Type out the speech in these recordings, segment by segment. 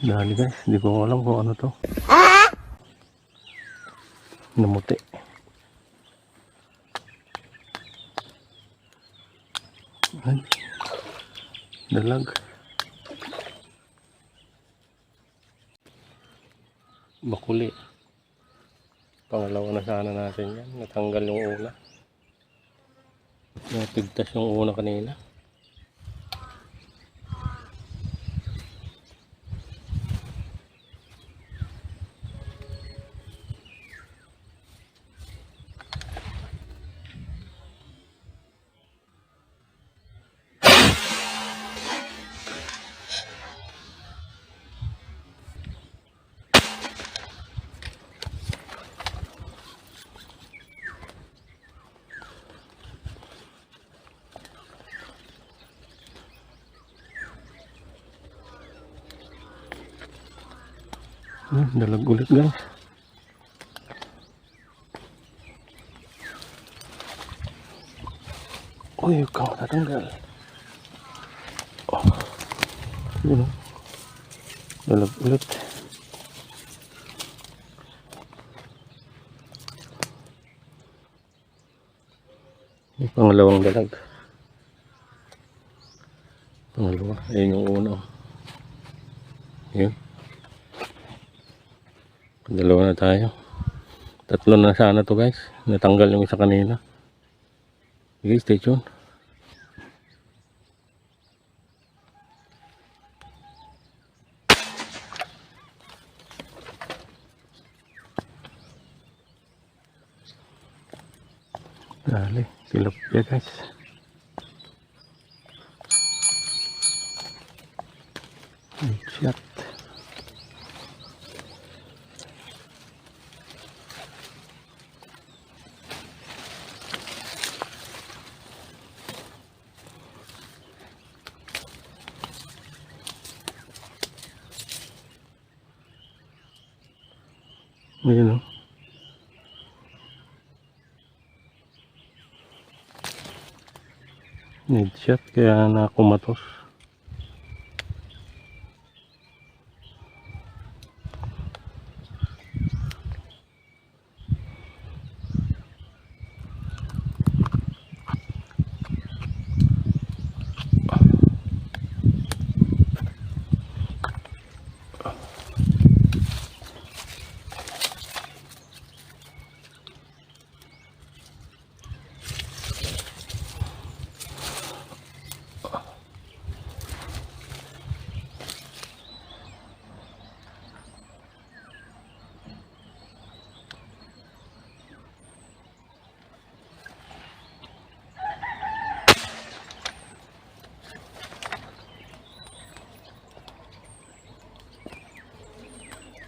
Dali guys, hindi ko alam kung ano to. Namuti. Ay, dalag. Bakuli. Pangalawa na sana natin yan. Natanggal yung una. Napigtas yung una kanina. Dalag ulit guys. Uy, kang tatanggal. Oh. Yun o. Dalag ulit. Yung pangalawang dalag. Pangalawa. Ayun yung una. Yun. Dalawa na tayo. Tatlo na sana to guys. Natanggal yung isa kanina. Okay, stay tuned. Dali, tilapia guys. Shot. Ayan o. Need shot kaya nakumatos.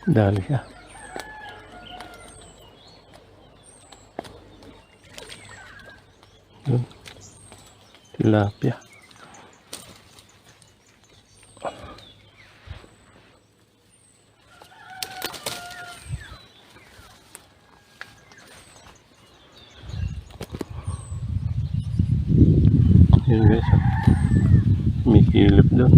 Dali siya. Yun. Tilapia. Yun guys. May kilip doon.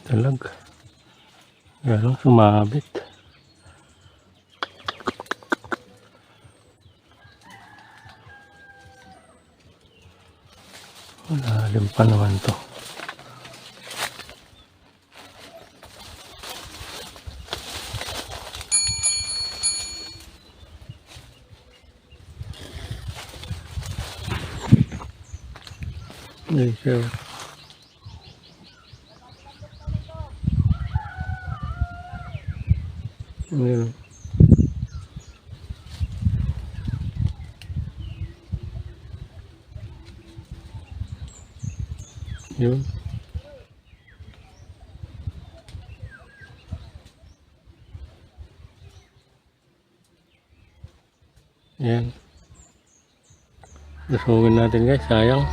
Dalag. Galang sumabit. Malalim pa naman to. Ay, siya. Ayun. Yun. Ayan. Lusungin natin guys, sayang.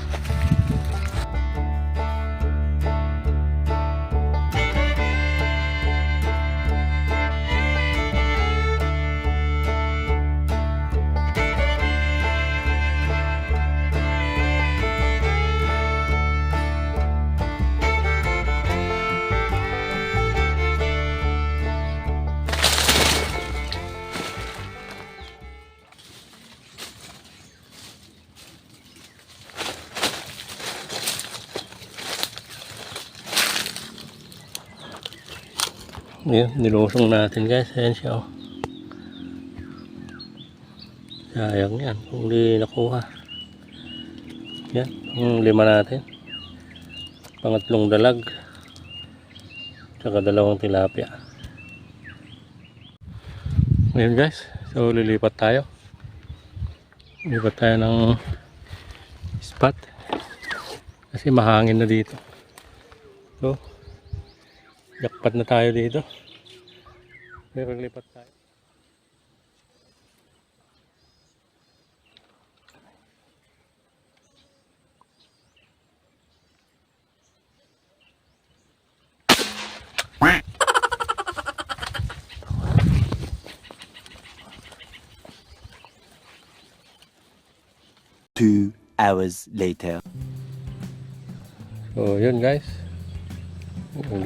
Ayan, nilusong natin guys. Ayan siya oh. Sayang yan kung di nakuha. Yan, ang 5 natin. Pangatlong dalag. Tsaka 2 tilapia. Ayan guys, so lilipat tayo. Lilipat tayo ng spot. Kasi mahangin na dito. So, jackpot na tayo dito. Pero lipat tayo. Two hours later. So yun guys,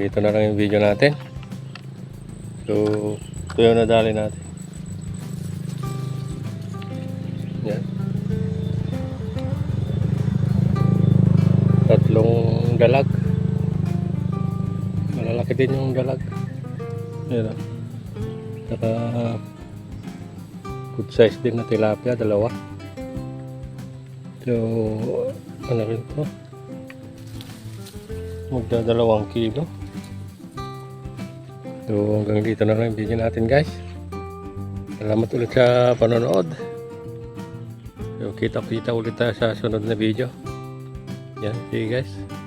dito na lang yung video natin. So ito yung nadali natin. Yan, 3 dalag. Malalaki din yung dalag. Yan, saka good size din na tilapia, 2. So ano rin ito, magda 2 kilo. So hanggang dito na lang yung video natin guys. Salamat ulit sa panonood. So kita ulit tayo sa sunod na video. Yan, see you guys.